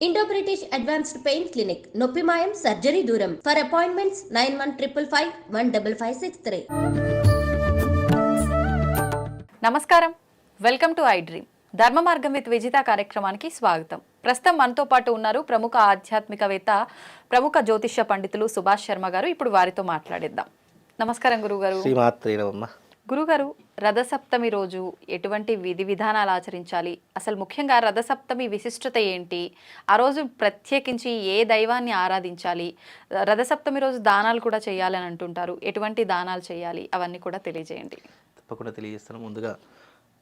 Indo British advanced pain clinic నొప్పి మాయం surgery దూరం ఫర్ అపాయింట్మెంట్స్ 9155515563. నమస్కారం, వెల్కమ్ టు ఐ డ్రీమ్. ధర్మ మార్గం విత్ విజిత కార్యక్రమానికి స్వాగతం. ప్రస్తుతం మనతో పాటు ఉన్నారు ప్రముఖ ఆధ్యాత్మికవేత్త, ప్రముఖ జ్యోతిష్య పండితులు సుభాష్ శర్మ గారు. ఇప్పుడు వారితో మాట్లాడిద్దాం. నమస్కారం గురుగారు. గురుగారు, రథసప్తమి రోజు ఎటువంటి విధి విధానాలు ఆచరించాలి, అసలు ముఖ్యంగా రథసప్తమి విశిష్టత ఏంటి, ఆ రోజు ప్రత్యేకించి ఏ దైవాన్ని ఆరాధించాలి, రథసప్తమి రోజు దానాలు కూడా చేయాలని అంటుంటారు, ఎటువంటి దానాలు చేయాలి, అవన్నీ కూడా తెలియజేయండి. తప్పకుండా తెలియజేస్తాను. ముందుగా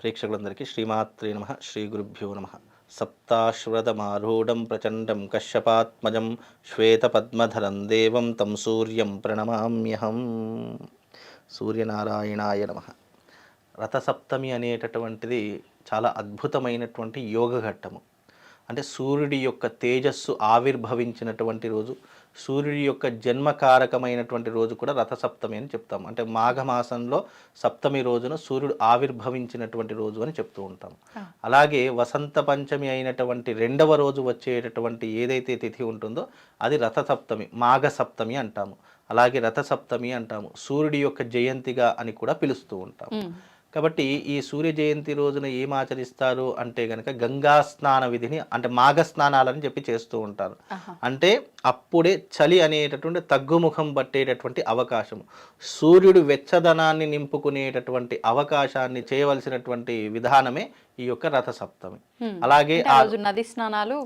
ప్రేక్షకులందరికీ శ్రీమాత్రే నమః, శ్రీ గురుభ్యో నమః. సప్తాశ్వరథమారూఢం ప్రచండం కశ్యపాత్మజం శ్వేతపద్మధరం దేవం తం సూర్యం ప్రణమామ్యహం. సూర్యనారాయణాయ నమః. రథసప్తమి అనేటటువంటిది చాలా అద్భుతమైనటువంటి యోగ ఘట్టము. అంటే సూర్యుడి యొక్క తేజస్సు ఆవిర్భవించినటువంటి రోజు, సూర్యుడి యొక్క జన్మకారకమైనటువంటి రోజు కూడా రథసప్తమి అని చెప్తాం. అంటే మాఘమాసంలో సప్తమి రోజున సూర్యుడు ఆవిర్భవించినటువంటి రోజు అని చెప్తూ ఉంటాం. అలాగే వసంత పంచమి అయినటువంటి రెండవ రోజు వచ్చేటటువంటి ఏదైతే తిథి ఉంటుందో అది రథసప్తమి, మాఘ సప్తమి అంటాము. అలాగే రథసప్తమి అంటాము. సూర్యుడి యొక్క జయంతిగా అని కూడా పిలుస్తూ ఉంటాం. కాబట్టి ఈ సూర్య జయంతి రోజున ఏం ఆచరిస్తారు అంటే గనక గంగా స్నాన విధిని, అంటే మాఘ స్నానాలని చెప్పి చేస్తూ ఉంటారు. అంటే అప్పుడే చలి అనేటటువంటి తగ్గుముఖం పట్టేటటువంటి అవకాశం, సూర్యుడు వెచ్చదనాన్ని నింపుకునేటటువంటి అవకాశాన్ని చేయవలసినటువంటి విధానమే ఈ యొక్క రథసప్తమి. అలాగే నదీ స్నానాలు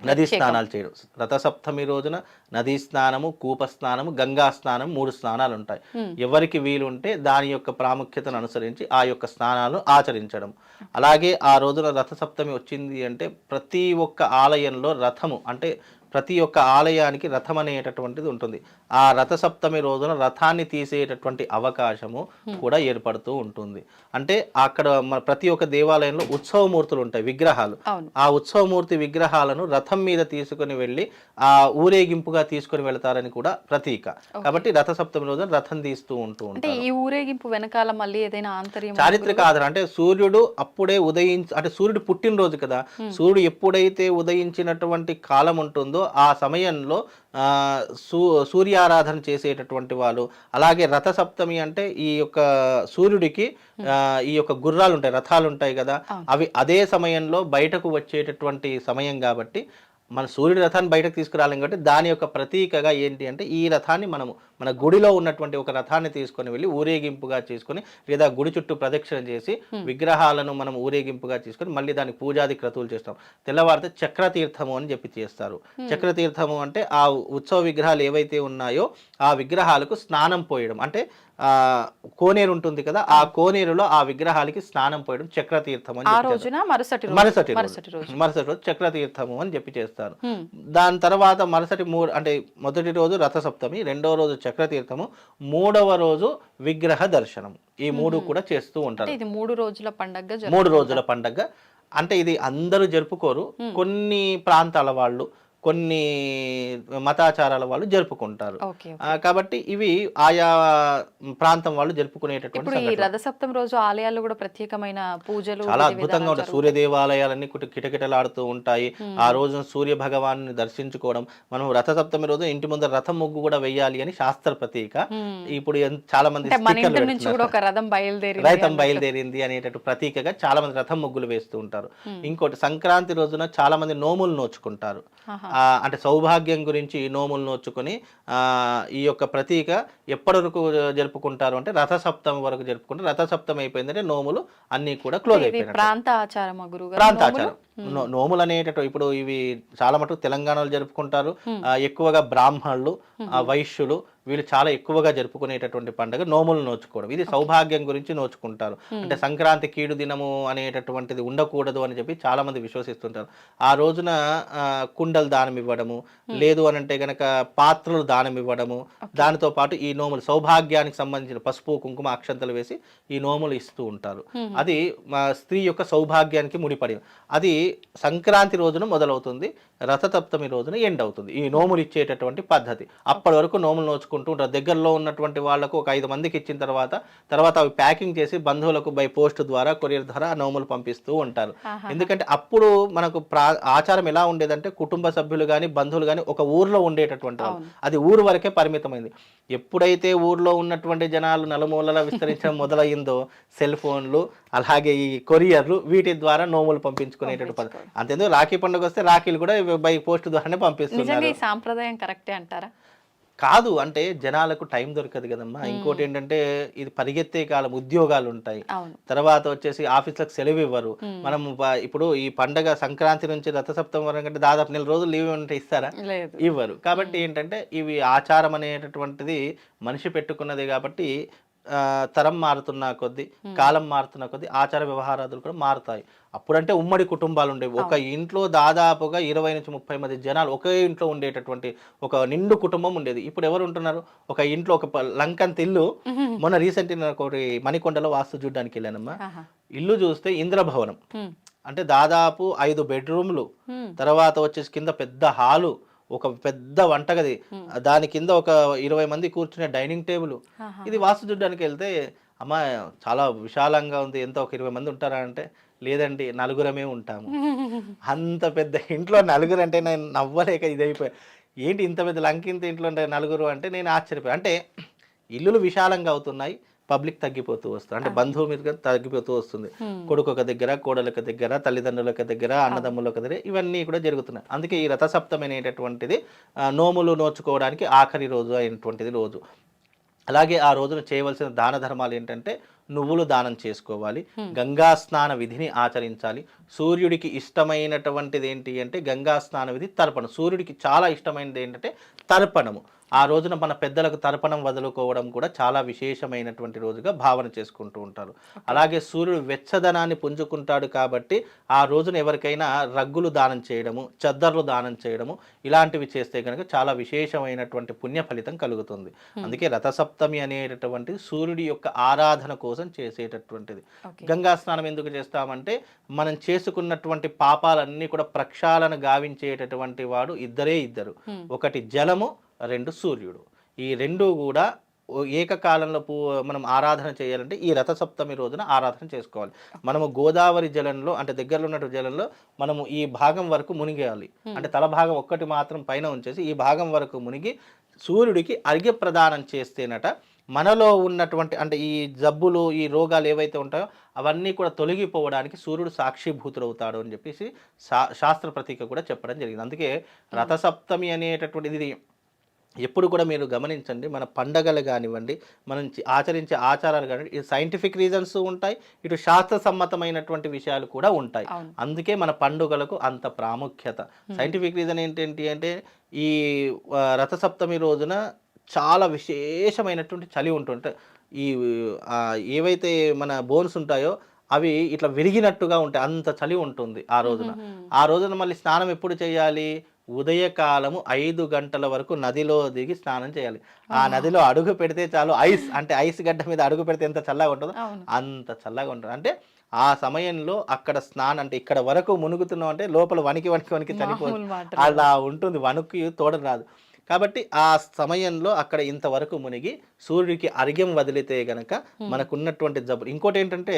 చేయడం. రథసప్తమి రోజున నదీ స్నానము, కూప స్నానము, గంగా స్నానం, 3 స్నానాలు ఉంటాయి. ఎవరికి వీలుంటే దాని యొక్క ప్రాముఖ్యతను అనుసరించి ఆ యొక్క స్నానాలు ఆచరించడం. అలాగే ఆ రోజున రథసప్తమి వచ్చింది అంటే ప్రతి ఒక్క ఆలయంలో రథము, అంటే ప్రతి ఒక్క ఆలయానికి రథం అనేటటువంటిది ఉంటుంది. ఆ రథసప్తమి రోజున రథాన్ని తీసేటటువంటి అవకాశము కూడా ఏర్పడుతూ ఉంటుంది. అంటే అక్కడ ప్రతి ఒక్క దేవాలయంలో ఉత్సవమూర్తులు ఉంటాయి, విగ్రహాలు. ఆ ఉత్సవమూర్తి విగ్రహాలను రథం మీద తీసుకుని వెళ్ళి ఆ ఊరేగింపుగా తీసుకుని వెళ్తారని కూడా ప్రతీక. కాబట్టి రథసప్తమి రోజున రథం తీస్తూ ఉంటూ ఉంటారు. ఈ ఊరేగింపు వెనకాల మళ్ళీ ఏదైనా ఆంతర్యం, చారిత్రక ఆధారం, అంటే సూర్యుడు అప్పుడే అంటే సూర్యుడు పుట్టినరోజు కదా, సూర్యుడు ఎప్పుడైతే ఉదయించినటువంటి కాలం ఉంటుందో ఆ సమయంలో సూర్యారాధన చేసేటటువంటి వాళ్ళు. అలాగే రథసప్తమి అంటే ఈ యొక్క సూర్యుడికి ఈ యొక్క గుర్రాలు ఉంటాయి, రథాలు ఉంటాయి కదా, అవి అదే సమయంలో బయటకు వచ్చేటటువంటి సమయం కాబట్టి మన సూర్యుడి రథాన్ని బయటకు తీసుకురాలేం. కాబట్టి దాని యొక్క ప్రతీకగా ఏంటి అంటే ఈ రథాన్ని మనము మన గుడిలో ఉన్నటువంటి ఒక రథాన్ని తీసుకొని వెళ్ళి ఊరేగింపుగా చేసుకొని, లేదా గుడి చుట్టూ ప్రదక్షిణ చేసి విగ్రహాలను మనం ఊరేగింపుగా తీసుకొని మళ్ళీ దానికి పూజాది క్రతువులు చేస్తాం. తెల్లవారితే చక్రతీర్థము అని చెప్పి చేస్తారు. చక్రతీర్థము అంటే ఆ ఉత్సవ విగ్రహాలు ఏవైతే ఉన్నాయో ఆ విగ్రహాలకు స్నానం పోయడం. అంటే కోనేరు ఉంటుంది కదా, ఆ కోనేరులో ఆ విగ్రహాలకి స్నానం పోయడం చక్రతీర్థం అని మరుసటి రోజు చక్రతీర్థము అని చెప్పి చేస్తారు. దాని తర్వాత అంటే మొదటి రోజు రథసప్తమి, రెండవ రోజు చక్రతీర్థము, మూడవ రోజు విగ్రహ దర్శనం. ఈ 3 కూడా చేస్తూ ఉంటారు. 3 రోజుల పండగ. అంటే ఇది అందరూ జరుపుకోరు, కొన్ని ప్రాంతాల వాళ్ళు, కొన్ని మతాచారాల వాళ్ళు జరుపుకుంటారు. కాబట్టి ఇవి ఆయా ప్రాంతం వాళ్ళు జరుపుకునేటటువంటి. రథసప్తమి రోజు ఆలయాల్లో కూడా ప్రత్యేకమైన పూజలు చాలా అద్భుతంగా ఉంటాయి. సూర్య దేవాలయాలన్నీ కిటకిటలాడుతూ ఉంటాయి. ఆ రోజున సూర్య భగవాన్ని దర్శించుకోవడం. మనం రథసప్తమి రోజు ఇంటి ముందర రథం ముగ్గు కూడా వెయ్యాలి అని శాస్త్ర ప్రతీక. ఇప్పుడు చాలా మంది రథం బయలుదేరింది అనేటట్టు ప్రతీకగా చాలా మంది రథం ముగ్గులు వేస్తూ ఉంటారు. ఇంకోటి సంక్రాంతి రోజున చాలా మంది నోములు నోచుకుంటారు. అంటే సౌభాగ్యం గురించి నోములు నోచుకొని ఈ యొక్క ప్రతీక ఎప్పటి వరకు జరుపుకుంటారు అంటే రథసప్తమి వరకు జరుపుకుంటారు. రథసప్తమి అయిపోయిందంటే నోములు అన్నీ కూడా క్లోజ్ అయిపోయినాయి. ప్రాంతాచారం. నోములు అనేటట్టు ఇప్పుడు ఇవి చాలా మటుకు తెలంగాణలో జరుపుకుంటారు. ఎక్కువగా బ్రాహ్మణులు, వైశ్యులు వీళ్ళు చాలా ఎక్కువగా జరుపుకునేటటువంటి పండుగ నోములు నోచుకోవడం. ఇది సౌభాగ్యం గురించి నోచుకుంటారు. అంటే సంక్రాంతి కీడు దినము అనేటటువంటిది ఉండకూడదు అని చెప్పి చాలా మంది విశ్వసిస్తుంటారు. ఆ రోజున కుండలు దానం ఇవ్వడము, లేదు అని అంటే గనక పాత్రలు దానం ఇవ్వడము, దానితో పాటు ఈ నోములు సౌభాగ్యానికి సంబంధించిన పసుపు కుంకుమ అక్షంతలు వేసి ఈ నోములు ఇస్తూ ఉంటారు. అది స్త్రీ యొక్క సౌభాగ్యానికి ముడిపడి, అది సంక్రాంతి రోజున మొదలవుతుంది, రథసప్తమి రోజున ఎండ్ అవుతుంది ఈ నోములు ఇచ్చేటటువంటి పద్ధతి. అప్పటి వరకు నోములు నోచుకుంటారు. పంచుకుంటూ ఉంటారు. దగ్గరలో ఉన్నటువంటి వాళ్ళకు ఒక 5 మందికి ఇచ్చిన తర్వాత అవి ప్యాకింగ్ చేసి బంధువులకు బై పోస్ట్ ద్వారా కొరియర్ ద్వారా నోములు పంపిస్తూ ఉంటారు. ఎందుకంటే అప్పుడు మనకు ఆచారం ఎలా ఉండేదంటే కుటుంబ సభ్యులు కానీ బంధువులు కానీ ఒక ఊర్లో ఉండేటటువంటి వాళ్ళు, అది ఊరు వరకే పరిమితమైంది. ఎప్పుడైతే ఊర్లో ఉన్నటువంటి జనాలు నలుమూలలా విస్తరించడం మొదలయ్యిందో సెల్ ఫోన్లు అలాగే ఈ కొరియర్లు వీటి ద్వారా నోములు పంపించుకునేటటువంటి పద్ధతి. అంతేందుకు రాఖీ పండుగ వస్తే రాఖీలు కూడా బై పోస్ట్ ద్వారానే పంపిస్తున్నారు. సాంప్రదాయం కరెక్టే అంటారా? కాదు, అంటే జనాలకు టైం దొరకదు కదమ్మా. ఇంకోటి ఏంటంటే ఇది పరిగెత్తే కాలం, ఉద్యోగాలు ఉంటాయి, తర్వాత వచ్చేసి ఆఫీసులకు సెలవు ఇవ్వరు. మనం ఇప్పుడు ఈ పండగ సంక్రాంతి నుంచి రథసప్తమి వరకు అంటే దాదాపు 4 రోజులు లీవ్ ఉంటే ఇస్తారా? ఇవ్వరు. కాబట్టి ఏంటంటే ఇవి ఆచారం అనేటటువంటిది మనిషి పెట్టుకున్నది కాబట్టి తరం మారుతున్న కొద్దీ, కాలం మారుతున్న కొద్దీ ఆచార వ్యవహారాలు కూడా మారుతాయి. అప్పుడంటే ఉమ్మడి కుటుంబాలు ఉండేవి. ఒక ఇంట్లో దాదాపుగా 20 నుంచి 30 మంది జనాలు ఒకే ఇంట్లో ఉండేటటువంటి ఒక నిండు కుటుంబం ఉండేది. ఇప్పుడు ఎవరు ఉంటున్నారు? ఒక ఇంట్లో ఒక లంకంత ఇల్లు. మొన్న రీసెంట్ ఒకటి మణికొండలో వాస్తు చూడడానికి వెళ్ళానమ్మా. ఇల్లు చూస్తే ఇంద్రభవనం, అంటే దాదాపు 5 బెడ్రూమ్లు, తర్వాత వచ్చేసి కింద పెద్ద హాలు, ఒక పెద్ద వంటగది, దాని కింద ఒక 20 మంది కూర్చునే డైనింగ్ టేబుల్. ఇది వాస్తు చూడడానికి వెళ్తే అమ్మ చాలా విశాలంగా ఉంది, ఎంత ఒక 20 మంది ఉంటారా అంటే లేదండి 4గురమే ఉంటాము. అంత పెద్ద ఇంట్లో 4గురు అంటే నేను నవ్వలేక ఇదైపోయా. ఏంటి ఇంత పెద్ద లంకింత ఇంట్లో 4గురు అంటే నేను ఆశ్చర్యపోయా. అంటే ఇల్లులు విశాలంగా అవుతున్నాయి, పబ్లిక్ తగ్గిపోతూ వస్తుంది, అంటే బంధువు మీద తగ్గిపోతూ వస్తుంది. కొడుకు ఒక దగ్గర, కోడలకు దగ్గర, తల్లిదండ్రులకు దగ్గర, అన్నదమ్ములకు దగ్గర, ఇవన్నీ కూడా జరుగుతున్నాయి. అందుకే ఈ రథసప్తమి అనేటటువంటిది నోములు నోచుకోవడానికి ఆఖరి రోజు అయినటువంటిది రోజు. అలాగే ఆ రోజున చేయవలసిన దాన ధర్మాలు ఏంటంటే నువ్వులు దానం చేసుకోవాలి, గంగా స్నాన విధిని ఆచరించాలి. సూర్యుడికి ఇష్టమైనటువంటిది ఏంటి అంటే గంగా స్నాన విధి, తర్పణం. సూర్యుడికి చాలా ఇష్టమైనది ఏంటంటే తర్పణము. ఆ రోజున మన పెద్దలకు తర్పణం వదులుకోవడం కూడా చాలా విశేషమైనటువంటి రోజుగా భావన చేసుకుంటూ ఉంటారు. అలాగే సూర్యుడు వెచ్చదనాన్ని పుంజుకుంటాడు కాబట్టి ఆ రోజున ఎవరికైనా రగ్గులు దానం చేయడము, చద్దర్లు దానం చేయడము ఇలాంటివి చేస్తే కనుక చాలా విశేషమైనటువంటి పుణ్య ఫలితం కలుగుతుంది. అందుకే రథసప్తమి అనేటటువంటి సూర్యుడి యొక్క ఆరాధన కోసం చేసేటటువంటిది. గంగా స్నానం ఎందుకు చేస్తామంటే మనం చేసుకున్నటువంటి పాపాలన్నీ కూడా ప్రక్షాళన గావించేటటువంటి వాడు ఇద్దరు, ఒకటి జలము, 2 సూర్యుడు. ఈ 2 కూడా ఏకకాలంలో మనం ఆరాధన చేయాలంటే ఈ రథసప్తమి రోజున ఆరాధన చేసుకోవాలి. మనము గోదావరి జలంలో, అంటే దగ్గరలో ఉన్నటువంటి జలంలో మనము ఈ భాగం వరకు మునిగేయాలి. అంటే తల భాగం ఒక్కటి మాత్రం పైన ఉంచేసి ఈ భాగం వరకు మునిగి సూర్యుడికి అర్ఘ్య ప్రదానం చేస్తేనట మనలో ఉన్నటువంటి అంటే ఈ జబ్బులు, ఈ రోగాలు ఏవైతే ఉంటాయో అవన్నీ కూడా తొలగిపోవడానికి సూర్యుడు సాక్షిభూతుడవుతాడు అని చెప్పేసి శాస్త్ర ప్రతీక కూడా చెప్పడం జరిగింది. అందుకే రథసప్తమి అనేటటువంటిది ఇది ఎప్పుడు కూడా మీరు గమనించండి, మన పండగలు కానివ్వండి, మనం ఆచరించే ఆచారాలు కానివ్వండి, ఇది సైంటిఫిక్ రీజన్స్ ఉంటాయి, ఇటు శాస్త్ర సమ్మతమైనటువంటి విషయాలు కూడా ఉంటాయి. అందుకే మన పండుగలకు అంత ప్రాముఖ్యత. సైంటిఫిక్ రీజన్ ఏంటి అంటే ఈ రథసప్తమి రోజున చాలా విశేషమైనటువంటి చలి ఉంటుంటే ఈ ఏవైతే మన బోన్స్ ఉంటాయో అవి ఇట్లా విరిగినట్టుగా ఉంటాయి, అంత చలి ఉంటుంది ఆ రోజున. ఆ రోజున మళ్ళీ స్నానం ఎప్పుడు చేయాలి? ఉదయకాలము 5 గంటల వరకు నదిలో దిగి స్నానం చేయాలి. ఆ నదిలో అడుగు పెడితే చాలు, అంటే ఐస్ గడ్డ మీద అడుగు పెడితే ఎంత చల్లగా ఉంటుందో అంత చల్లగా ఉంటుంది. అంటే ఆ సమయంలో అక్కడ స్నానం, అంటే ఇక్కడ వరకు మునుగుతున్నాం అంటే లోపల వణికి చనిపోతుంది, అలా ఉంటుంది, వణుకు తోడ రాదు. కాబట్టి ఆ సమయంలో అక్కడ ఇంతవరకు మునిగి సూర్యుడికి అర్ఘ్యం వదిలితే గనక మనకున్నటువంటి జబ్బు. ఇంకోటి ఏంటంటే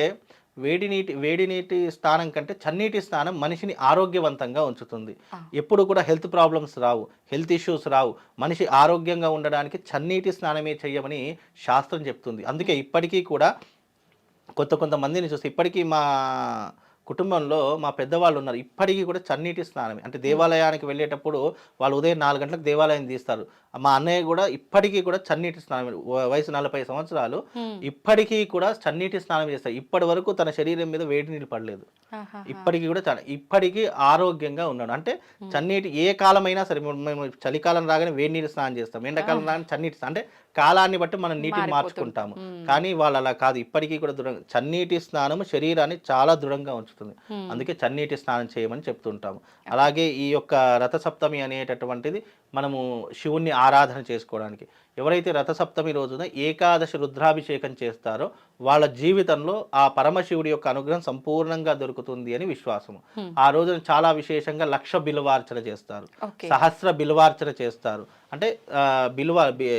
వేడి నీటి స్నానం కంటే చన్నీటి స్నానం మనిషిని ఆరోగ్యవంతంగా ఉంచుతుంది. ఎప్పుడు కూడా హెల్త్ ప్రాబ్లమ్స్ రావు, హెల్త్ ఇష్యూస్ రావు. మనిషి ఆరోగ్యంగా ఉండడానికి చన్నీటి స్నానమే చెయ్యమని శాస్త్రం చెప్తుంది. అందుకే ఇప్పటికీ కూడా కొంతమందిని చూస్తే ఇప్పటికీ మా కుటుంబంలో మా పెద్దవాళ్ళు ఉన్నారు, ఇప్పటికీ కూడా చన్నీటి స్నానమే. అంటే దేవాలయానికి వెళ్ళేటప్పుడు వాళ్ళు ఉదయం 4 గంటలకు దేవాలయం తీస్తారు. మా అన్నయ్య కూడా ఇప్పటికీ కూడా చన్నీటి స్నానం, వయసు 40 సంవత్సరాలు, ఇప్పటికీ కూడా చన్నీటి స్నానం చేస్తారు. ఇప్పటి వరకు తన శరీరం మీద వేడి నీళ్ళు పడలేదు, ఇప్పటికీ కూడా ఇప్పటికీ ఆరోగ్యంగా ఉన్నాడు. అంటే చన్నీటి ఏ కాలమైనా సరే, మేము చలికాలం రాగానే వేడి నీళ్ళు స్నానం చేస్తాం, ఎండాకాలం రాగానే చన్నీటి, అంటే కాలాన్ని బట్టి మనం నీటిని మార్చుకుంటాము. కానీ వాళ్ళు అలా కాదు, ఇప్పటికీ కూడా దృఢంగా చన్నీటి స్నానము శరీరాన్ని చాలా దృఢంగా ఉంచుతుంది. అందుకే చన్నీటి స్నానం చేయమని చెప్తుంటాము. అలాగే ఈ యొక్క రథసప్తమి అనేటటువంటిది మనము శివుణ్ణి ఆరాధన చేసుకోవడానికి. ఎవరైతే రథసప్తమి రోజున ఏకాదశి రుద్రాభిషేకం చేస్తారో వాళ్ళ జీవితంలో ఆ పరమశివుడి యొక్క అనుగ్రహం సంపూర్ణంగా దొరుకుతుంది అని విశ్వాసము. ఆ రోజున చాలా విశేషంగా 1,00,000 బిల్వార్చన చేస్తారు, సహస్ర బిల్వార్చన చేస్తారు. అంటే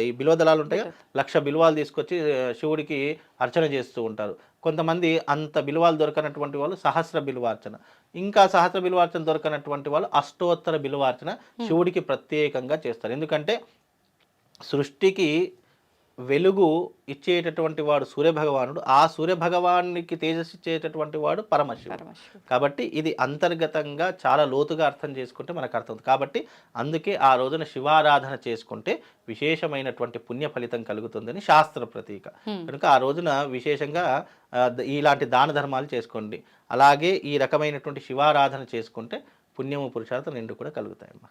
ఈ బిల్వదళాలు ఉంటాయి, 1,00,000 బిల్వాలు తీసుకొచ్చి శివుడికి అర్చన చేస్తూ ఉంటారు. కొంతమంది అంత బిల్వాలు దొరకనటువంటి వాళ్ళు సహస్ర బిల్వార్చన, ఇంకా సహస్ర బిల్వార్చన దొరకనటువంటి వాళ్ళు అష్టోత్తర బిల్వార్చన శివుడికి ప్రత్యేకంగా చేస్తారు. ఎందుకంటే సృష్టికి వెలుగు ఇచ్చేటటువంటి వాడు సూర్యభగవానుడు, ఆ సూర్యభగవానికి తేజస్సు ఇచ్చేటటువంటి వాడు పరమశివుడు. కాబట్టి ఇది అంతర్గతంగా చాలా లోతుగా అర్థం చేసుకుంటే మనకు అర్థం. కాబట్టి అందుకే ఆ రోజున శివారాధన చేసుకుంటే విశేషమైనటువంటి పుణ్య ఫలితం కలుగుతుందని శాస్త్ర ప్రతీక. కనుక ఆ రోజున విశేషంగా ఇలాంటి దాన ధర్మాలు చేసుకోండి. అలాగే ఈ రకమైనటువంటి శివారాధన చేసుకుంటే పుణ్యము పురుషార్థం రెండు కూడా కలుగుతాయమ్మా.